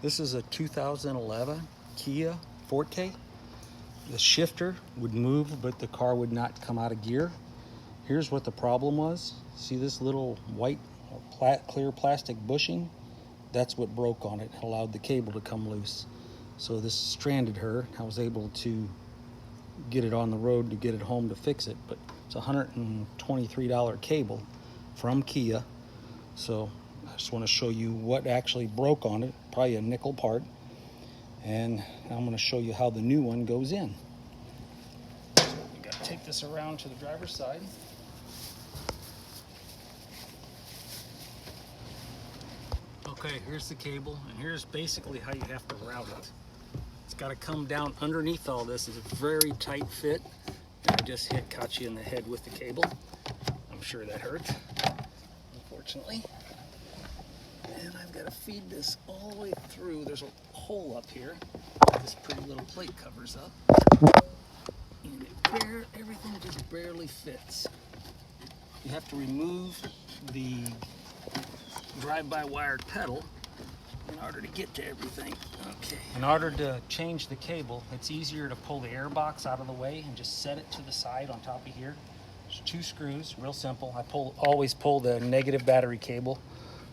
This is a 2011 Kia Forte. The shifter would move, but the car would not come out of gear. Here's what the problem was. See this little white clear plastic bushing? That's what broke on it. It allowed the cable to come loose. So this stranded her. I was able to get it on the road to get it home to fix it, but it's a $123 cable from Kia. So I just want to show you what actually broke on it, probably a nickel part, and I'm going to show you how the new one goes in. So we got to take this around to the driver's side. Okay, here's the cable, and here's basically how you have to route it. It's got to come down underneath all this. It's a very tight fit. And I just hit Kachi in the head with the cable. I'm sure that hurt, unfortunately. And I've got to feed this all the way through. There's a hole up here. This pretty little plate covers up. And everything just barely fits. You have to remove the drive-by-wire pedal in order to get to everything. Okay. In order to change the cable, it's easier to pull the air box out of the way and just set it to the side on top of here. There's 2 screws, real simple. I always pull the negative battery cable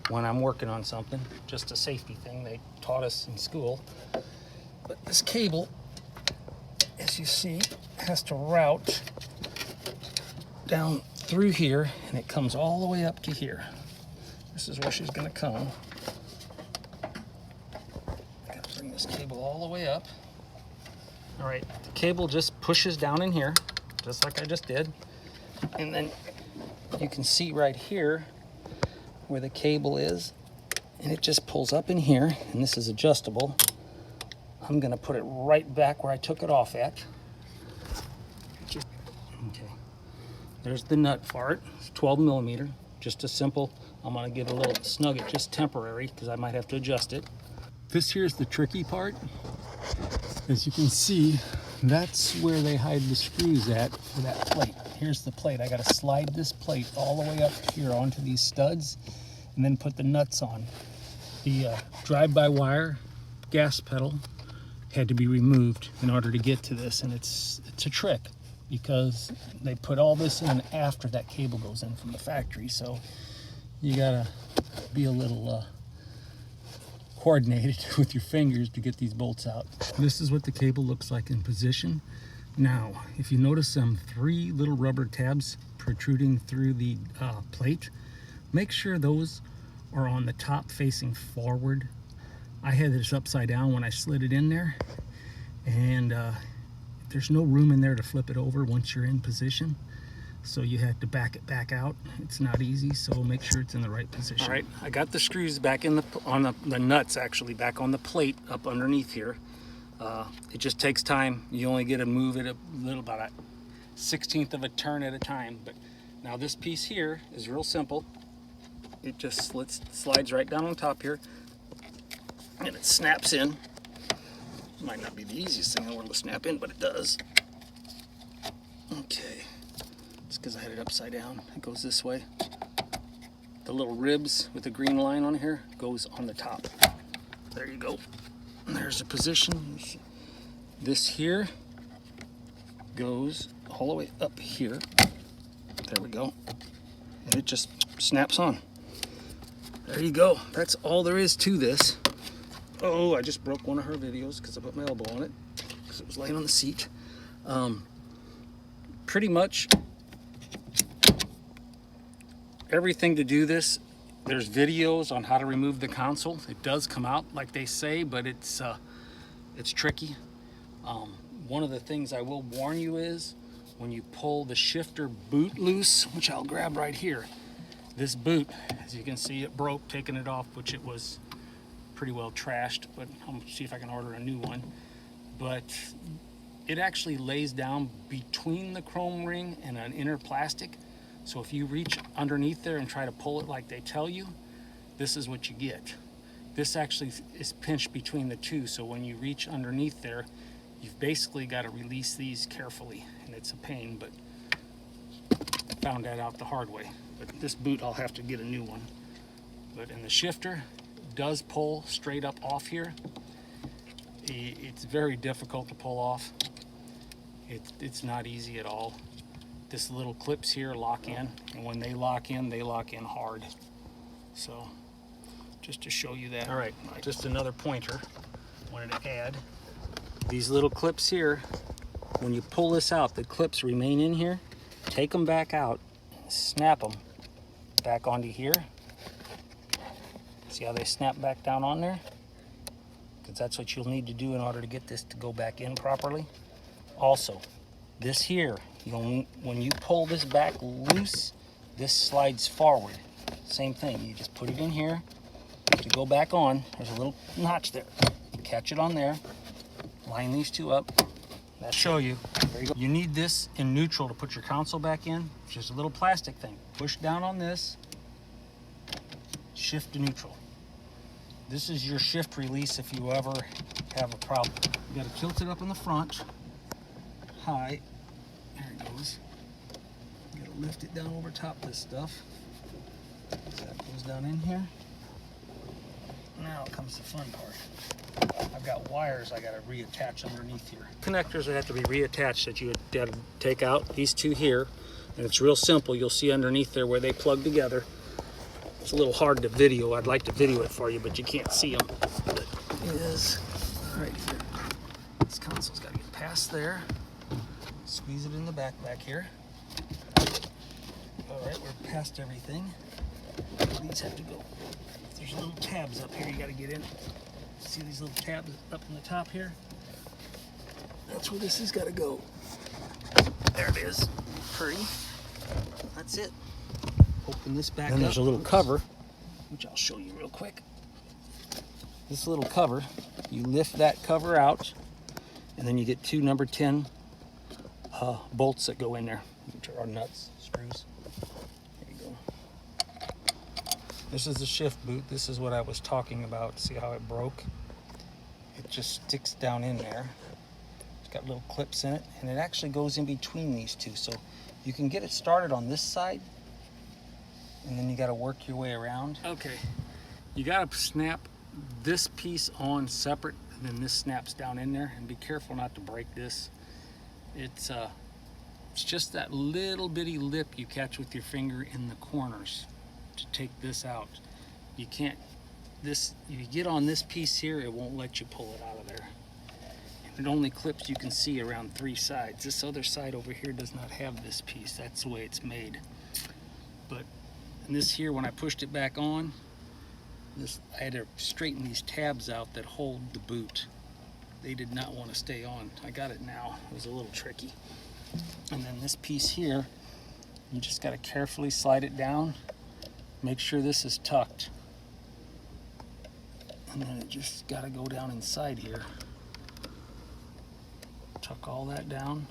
when I'm working on something, just a safety thing they taught us in school. But this cable, as you see, has to route down through here, and it comes all the way up to here. This is where she's going to come. Got to bring this cable all the way up. All right, the cable just pushes down in here, just like I just did. And then you can see right here where the cable is, and it just pulls up in here, and this is adjustable. I'm going to put it right back where I took it off at. Okay, there's the nut part. It's 12 millimeter, just a simple. I'm going to give it a little snug it, just temporary, because I might have to adjust it. This here's the tricky part. As you can see, that's where they hide the screws at for that plate. Here's the plate. I got to slide this plate all the way up here onto these studs and then put the nuts on. The drive-by-wire gas pedal had to be removed in order to get to this, and it's a trick because they put all this in after that cable goes in from the factory, so you gotta be a little coordinated with your fingers to get these bolts out. This is what the cable looks like in position. Now, if you notice some 3 little rubber tabs protruding through the plate, make sure those are on the top facing forward. I had this upside down when I slid it in there, and there's no room in there to flip it over once you're in position. So you have to back it back out. It's not easy, so make sure it's in the right position. All right, I got the screws back in the nuts actually back on the plate up underneath here. It just takes time. You only get to move it a little, about a 1/16 of a turn at a time. But now this piece here is real simple. It just slides right down on top here, and it snaps in. Might not be the easiest thing in the world to snap in, but it does. Okay. Because I had it upside down. It goes this way. The little ribs with the green line on here goes on the top. There you go. And there's the position. This here goes all the way up here. There we go. And it just snaps on. There you go. That's all there is to this. Oh, I just broke one of her videos because I put my elbow on it because it was laying on the seat. Pretty much everything to do this. There's videos on how to remove the console. It does come out like they say, but it's tricky. One of the things I will warn you is when you pull the shifter boot loose, which I'll grab right here. This boot, as you can see, it broke taking it off, which it was pretty well trashed, but I'll see if I can order a new one. But it actually lays down between the chrome ring and an inner plastic. So if you reach underneath there and try to pull it like they tell you, this is what you get. This actually is pinched between the two, so when you reach underneath there, you've basically got to release these carefully, and it's a pain, but I found that out the hard way. But this boot, I'll have to get a new one. But in the shifter, does pull straight up off here, it's very difficult to pull off. It's not easy at all. This little clips here lock in, and when they lock in hard. So just to show you that. All right, just another pointer. Wanted to add these little clips here. When you pull this out, the clips remain in here. Take them back out, snap them back onto here. See how they snap back down on there? Because that's what you'll need to do in order to get this to go back in properly. Also, this here, when you pull this back loose, this slides forward. Same thing, you just put it in here. To go back on, there's a little notch there. Catch it on there, line these two up. I'll show you. There you go. You need this in neutral to put your console back in. It's just a little plastic thing. Push down on this, shift to neutral. This is your shift release if you ever have a problem. You gotta tilt it up in the front, high. There it goes. You gotta lift it down over top this stuff. So that goes down in here. Now comes the fun part. I've got wires I gotta reattach underneath here. Connectors that have to be reattached that you gotta take out. These two here, and it's real simple. You'll see underneath there where they plug together. It's a little hard to video. I'd like to video it for you, but you can't see them. But it is right here. This console's got to get past there. Squeeze it in the back here. All right, we're past everything. These have to go. There's little tabs up here you got to get in. See these little tabs up in the top here? That's where this has got to go. There it is. Pretty. That's it. Open this back up. Then there's a little cover, which I'll show you real quick. This little cover, you lift that cover out, and then you get two number 10 bolts that go in there, which are nuts, screws. There you go. This is the shift boot. This is what I was talking about. See how it broke? It just sticks down in there. It's got little clips in it, and it actually goes in between these two. So you can get it started on this side, and then you got to work your way around. Okay, you got to snap this piece on separate, and then this snaps down in there, and be careful not to break this. It's just that little bitty lip you catch with your finger in the corners to take this out. You can't, if you get on this piece here, it won't let you pull it out of there. And it only clips, you can see, around 3 sides. This other side over here does not have this piece. That's the way it's made. But and this here, when I pushed it back on, I had to straighten these tabs out that hold the boot. They did not want to stay on. I got it now. It was a little tricky. And then this piece here, you just got to carefully slide it down. Make sure this is tucked. And then it just got to go down inside here. Tuck all that down.